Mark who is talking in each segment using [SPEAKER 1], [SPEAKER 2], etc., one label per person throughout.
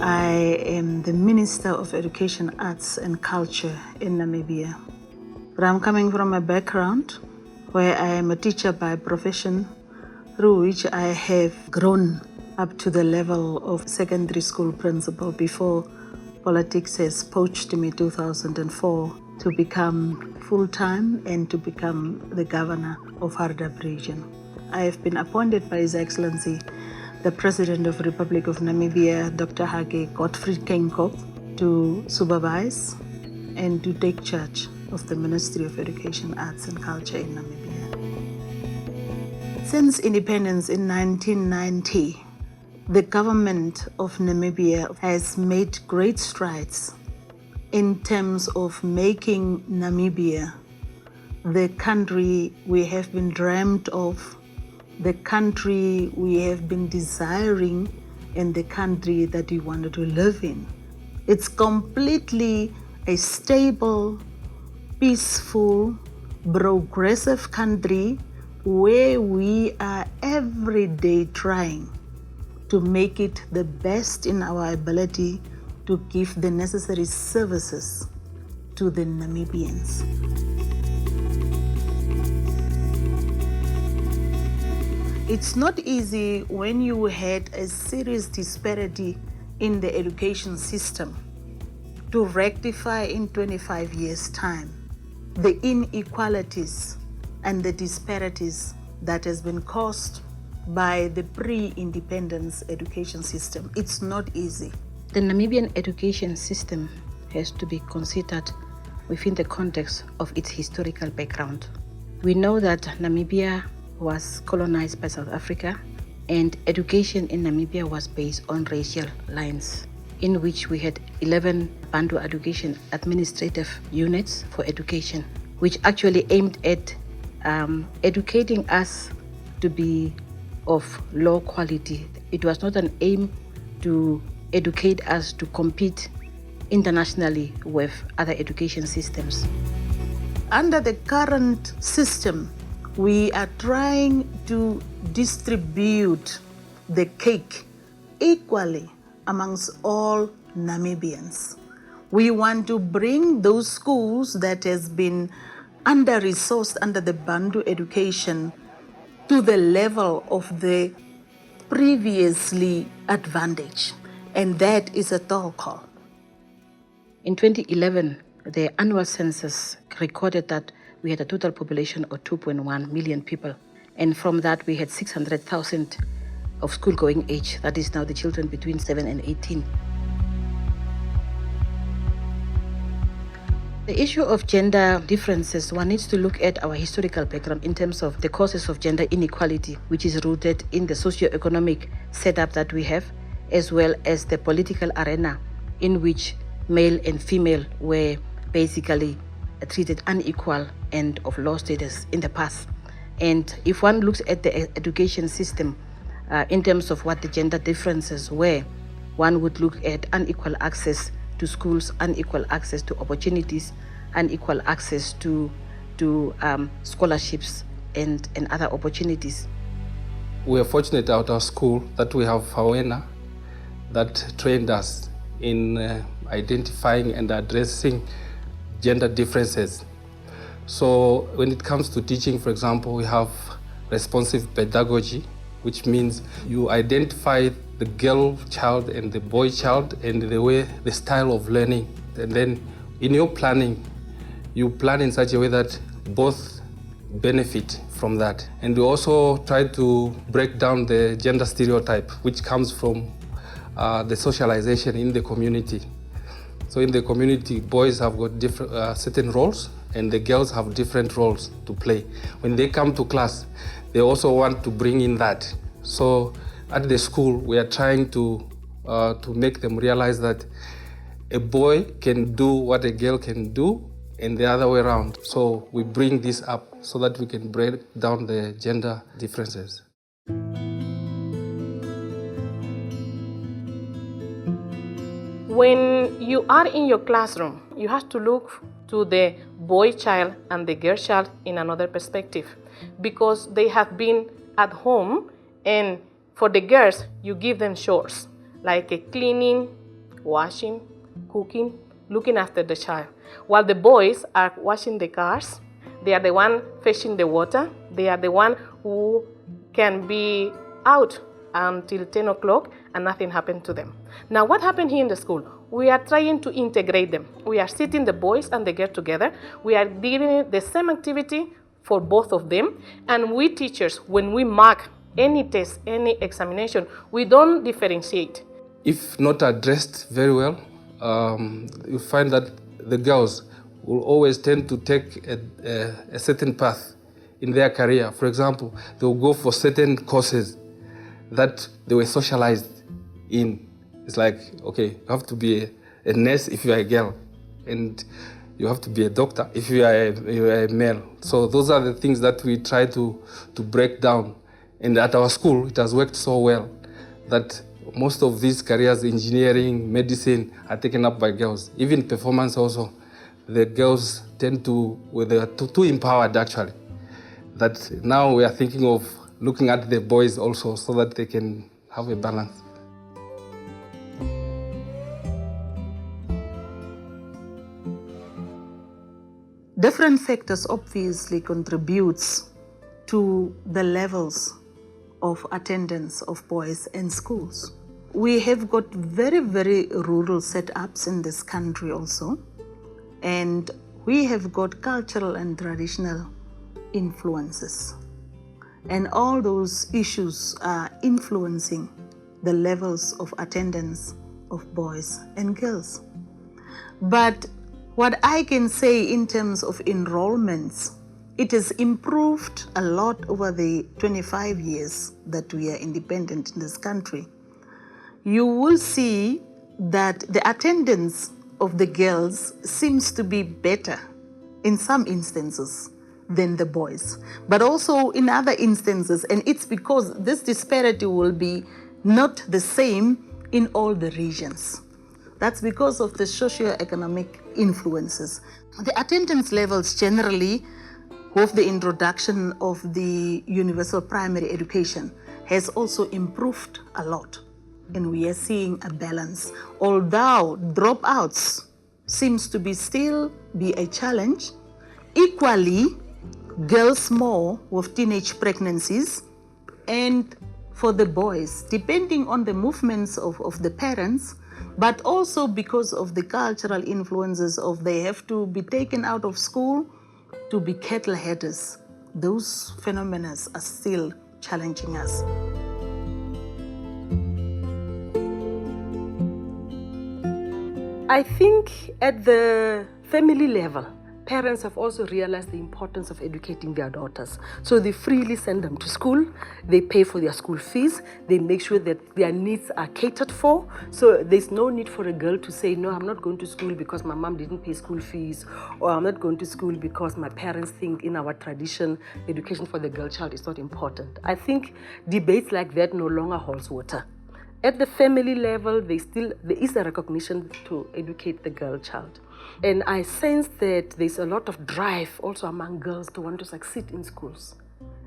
[SPEAKER 1] I am the Minister of Education, Arts and Culture in Namibia. But I'm coming from a background where I am a teacher by profession, through which I have grown up to the level of secondary school principal before politics has poached me in 2004 to become full-time and to become the governor of Hardap region. I have been appointed by His Excellency, the President of the Republic of Namibia, Dr. Hage Gottfried Kenkop, to supervise and to take charge of the Ministry of Education, Arts and Culture in Namibia. Since independence in 1990, the government of Namibia has made great strides in terms of making Namibia the country we have been dreamt of, the country we have been desiring, and the country that we wanted to live in. It's completely a stable, peaceful, progressive country where we are every day trying to make it the best in our ability to give the necessary services to the Namibians. It's not easy when you had a serious disparity in the education system to rectify in 25 years' time the inequalities and the disparities that has been caused by the pre-independence education system. It's not easy.
[SPEAKER 2] The Namibian education system has to be considered within the context of its historical background. We know that Namibia was colonized by South Africa, and education in Namibia was based on racial lines, in which we had 11 Bantu education administrative units for education, which actually aimed at educating us to be of low quality. It was not an aim to educate us to compete internationally with other education systems.
[SPEAKER 1] Under the current system, we are trying to distribute the cake equally amongst all Namibians. We want to bring those schools that has been under-resourced under the Bantu education to the level of the previously advantaged, and that is a tall call.
[SPEAKER 2] In 2011, the annual census recorded that we had a total population of 2.1 million people. And from that, we had 600,000 of school-going age. That is now the children between 7 and 18. The issue of gender differences, one needs to look at our historical background in terms of the causes of gender inequality, which is rooted in the socio-economic setup that we have, as well as the political arena in which male and female were basically treated unequal and of low status in the past. And if one looks at the education system in terms of what the gender differences were, one would look at unequal access to schools, unequal access to opportunities, unequal access to scholarships and other opportunities.
[SPEAKER 3] We are fortunate at our school that we have Fawena that trained us in identifying and addressing gender differences. So when it comes to teaching, for example, we have responsive pedagogy, which means you identify the girl child and the boy child and the style of learning. And then in your planning, you plan in such a way that both benefit from that. And we also try to break down the gender stereotype, which comes from the socialization in the community. So in the community, boys have got different certain roles, and the girls have different roles to play. When they come to class, they also want to bring in that. So at the school, we are trying to make them realize that a boy can do what a girl can do, and the other way around. So we bring this up so that we can break down the gender differences.
[SPEAKER 4] When you are in your classroom, you have to look to the boy child and the girl child in another perspective, because they have been at home, and for the girls, you give them chores like cleaning, washing, cooking, looking after the child. While the boys are washing the cars, they are the one fetching the water, they are the one who can be out until 10 o'clock and nothing happened to them. Now what happened here in the school? We are trying to integrate them. We are sitting the boys and the girls together. We are giving the same activity for both of them. And we teachers, when we mark any test, any examination, we don't differentiate.
[SPEAKER 3] If not addressed very well, you find that the girls will always tend to take a certain path in their career. For example, they will go for certain courses that they were socialized in. It's like, okay, you have to be a nurse if you are a girl, and you have to be a doctor if you are a male. So those are the things that we try to break down. And at our school, it has worked so well that most of these careers, engineering, medicine, are taken up by girls. Even performance also, the girls tend to, they are too empowered actually, that now we are thinking of looking at the boys also so that they can have a balance.
[SPEAKER 1] Different factors obviously contributes to the levels of attendance of boys in schools. We have got very, very rural setups in this country also, and we have got cultural and traditional influences. And all those issues are influencing the levels of attendance of boys and girls. But what I can say in terms of enrollments, it has improved a lot over the 25 years that we are independent in this country. You will see that the attendance of the girls seems to be better in some instances than the boys, but also in other instances, and it's because this disparity will be not the same in all the regions. That's because of the socio-economic influences. The attendance levels generally, with the introduction of the universal primary education, has also improved a lot, and we are seeing a balance. Although dropouts seems to be still be a challenge, equally girls more with teenage pregnancies, and for the boys, depending on the movements of the parents, but also because of the cultural influences of they have to be taken out of school to be cattle headers. Those phenomena are still challenging us.
[SPEAKER 5] I think at the family level, parents have also realized the importance of educating their daughters. So they freely send them to school, they pay for their school fees, they make sure that their needs are catered for. So there's no need for a girl to say, no, I'm not going to school because my mom didn't pay school fees, or I'm not going to school because my parents think in our tradition, education for the girl child is not important. I think debates like that no longer holds water. At the family level, there is a recognition to educate the girl child. And I sense that there's a lot of drive also among girls to want to succeed in schools.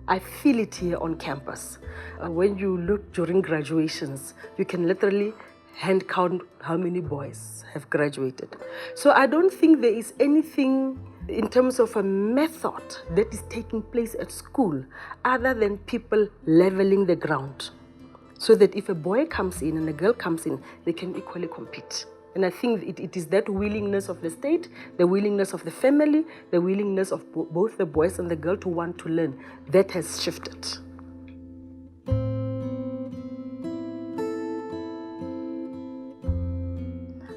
[SPEAKER 5] I feel it here on campus. When you look during graduations, you can literally hand count how many boys have graduated. So I don't think there is anything in terms of a method that is taking place at school other than people leveling the ground, so that if a boy comes in and a girl comes in, they can equally compete. And I think it is that willingness of the state, the willingness of the family, the willingness of both the boys and the girl to want to learn, that has shifted.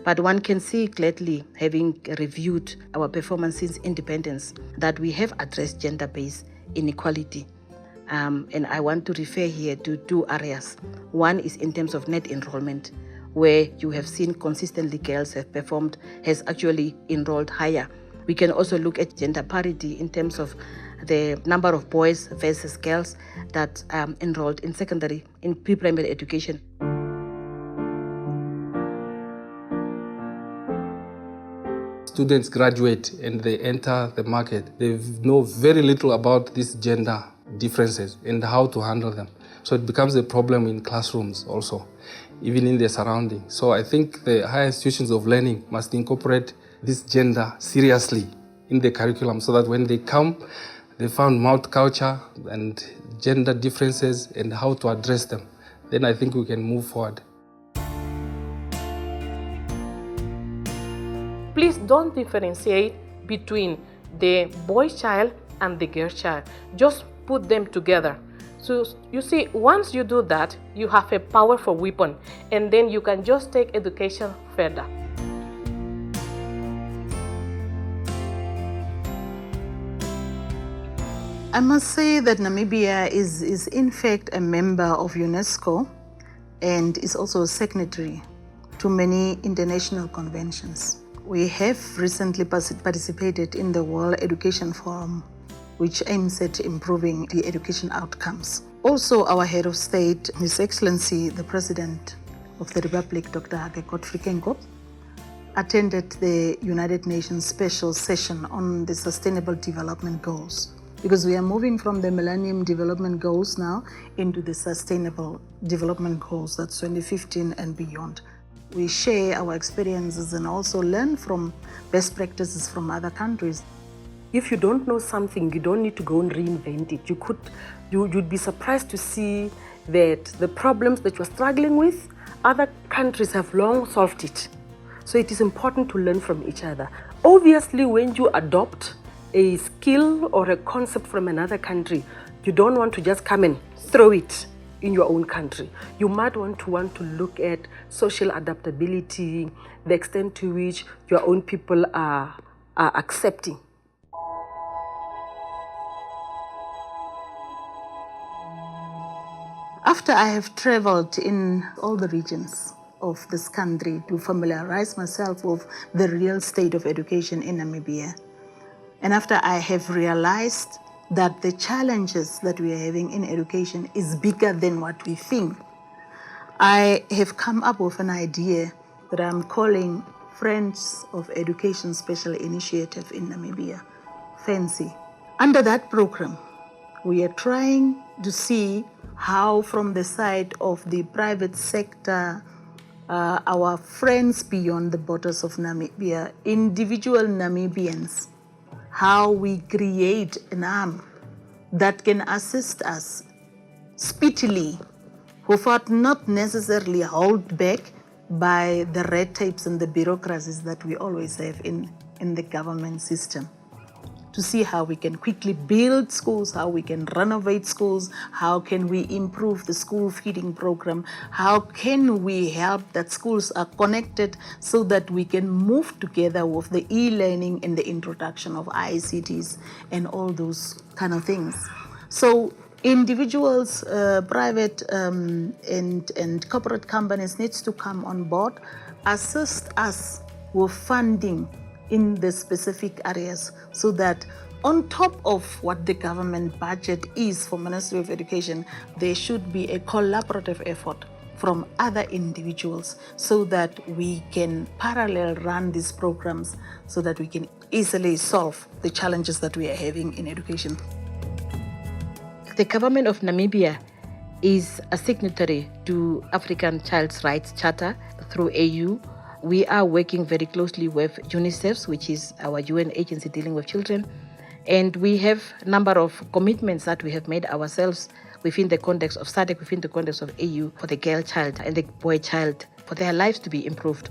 [SPEAKER 2] But one can see gladly, having reviewed our performance since independence, that we have addressed gender-based inequality. And I want to refer here to two areas. One is in terms of net enrollment, where you have seen consistently girls has actually enrolled higher. We can also look at gender parity in terms of the number of boys versus girls that enrolled in secondary, in pre-primary education.
[SPEAKER 3] Students graduate and they enter the market. They know very little about this gender differences and how to handle them. So it becomes a problem in classrooms also, even in their surroundings. So I think the higher institutions of learning must incorporate this gender seriously in the curriculum so that when they come, they found multiculture and gender differences and how to address them. Then I think we can move forward.
[SPEAKER 4] Please don't differentiate between the boy child and the girl child. Just put them together. So you see, once you do that, you have a powerful weapon, and then you can just take education further.
[SPEAKER 1] I must say that Namibia is in fact a member of UNESCO and is also a signatory to many international conventions. We have recently participated in the World Education Forum, which aims at improving the education outcomes. Also, our head of state, His Excellency, the President of the Republic, Dr. Hage Gotfried, attended the United Nations special session on the Sustainable Development Goals, because we are moving from the Millennium Development Goals now into the Sustainable Development Goals, that's 2015 and beyond. We share our experiences and also learn from best practices from other countries.
[SPEAKER 5] If you don't know something, you don't need to go and reinvent it. You'd be surprised to see that the problems that you're struggling with, other countries have long solved it. So it is important to learn from each other. Obviously, when you adopt a skill or a concept from another country, you don't want to just come and throw it in your own country. You might want to look at social adaptability, the extent to which your own people are accepting.
[SPEAKER 1] After I have traveled in all the regions of this country to familiarize myself with the real state of education in Namibia, and after I have realized that the challenges that we are having in education is bigger than what we think, I have come up with an idea that I'm calling Friends of Education Special Initiative in Namibia, FANCY. Under that program, we are trying to see how from the side of the private sector, our friends beyond the borders of Namibia, individual Namibians, how we create an arm that can assist us speedily without not necessarily held back by the red tapes and the bureaucracies that we always have in the government system. To see how we can quickly build schools, how we can renovate schools, how can we improve the school feeding program, how can we help that schools are connected so that we can move together with the e-learning and the introduction of ICTs and all those kind of things. So individuals, private and corporate companies needs to come on board, assist us with funding in the specific areas so that on top of what the government budget is for Ministry of Education, there should be a collaborative effort from other individuals so that we can parallel run these programs so that we can easily solve the challenges that we are having in education.
[SPEAKER 2] The government of Namibia is a signatory to African Child's Rights Charter through AU. We are working very closely with UNICEF, which is our UN agency dealing with children. And we have a number of commitments that we have made ourselves within the context of SADC, within the context of AU, for the girl child and the boy child, for their lives to be improved.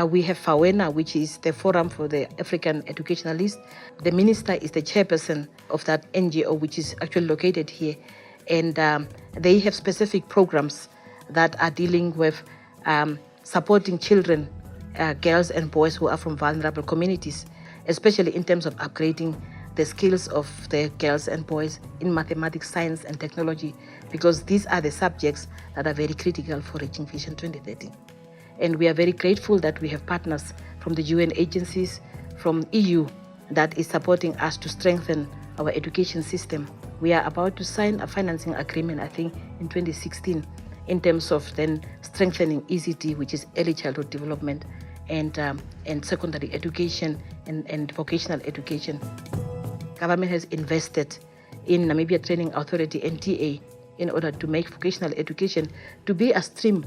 [SPEAKER 2] We have FAWENA, which is the Forum for the African Educationalists. The minister is the chairperson of that NGO, which is actually located here. And they have specific programs that are dealing with supporting children, girls and boys who are from vulnerable communities, especially in terms of upgrading the skills of the girls and boys in mathematics, science and technology, because these are the subjects that are very critical for reaching Vision 2030. And we are very grateful that we have partners from the UN agencies, from EU, that is supporting us to strengthen our education system. We are about to sign a financing agreement, I think, in 2016, in terms of then strengthening ECD, which is early childhood development, and secondary education and vocational education. Government has invested in Namibia Training Authority, NTA, in order to make vocational education to be a stream.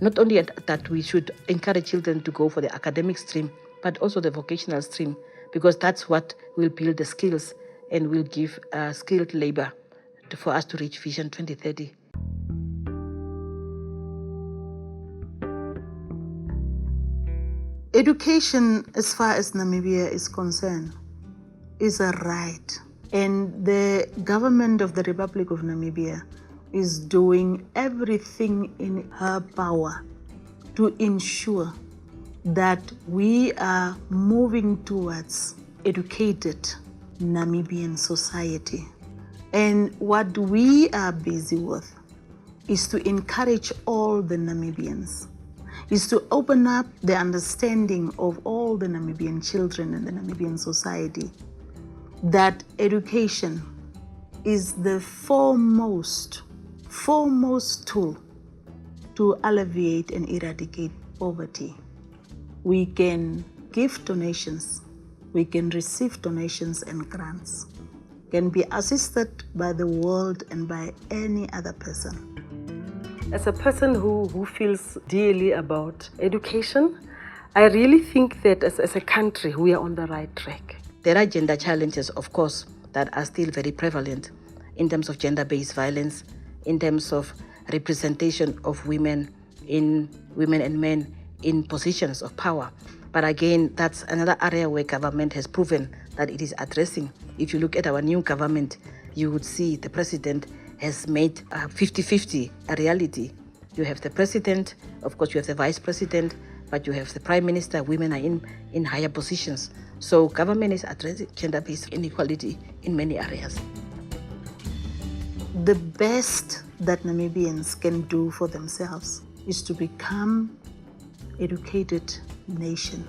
[SPEAKER 2] Not only that we should encourage children to go for the academic stream, but also the vocational stream, because that's what will build the skills and will give skilled labor for us to reach Vision 2030.
[SPEAKER 1] Education, as far as Namibia is concerned, is a right. And the government of the Republic of Namibia is doing everything in her power to ensure that we are moving towards educated Namibian society. And what we are busy with is to encourage all the Namibians, is to open up the understanding of all the Namibian children and the Namibian society that education is the foremost tool to alleviate and eradicate poverty. We can give donations, we can receive donations and grants, can be assisted by the world and by any other person.
[SPEAKER 5] As a person who feels dearly about education, I really think that as a country, we are on the right track.
[SPEAKER 2] There are gender challenges, of course, that are still very prevalent in terms of gender-based violence, in terms of representation of women and men in positions of power. But again, that's another area where government has proven that it is addressing. If you look at our new government, you would see the president has made 50-50 a reality. You have the president, of course you have the vice president, but you have the prime minister. Women are in higher positions. So government is addressing gender-based inequality in many areas.
[SPEAKER 1] The best that Namibians can do for themselves is to become educated nation.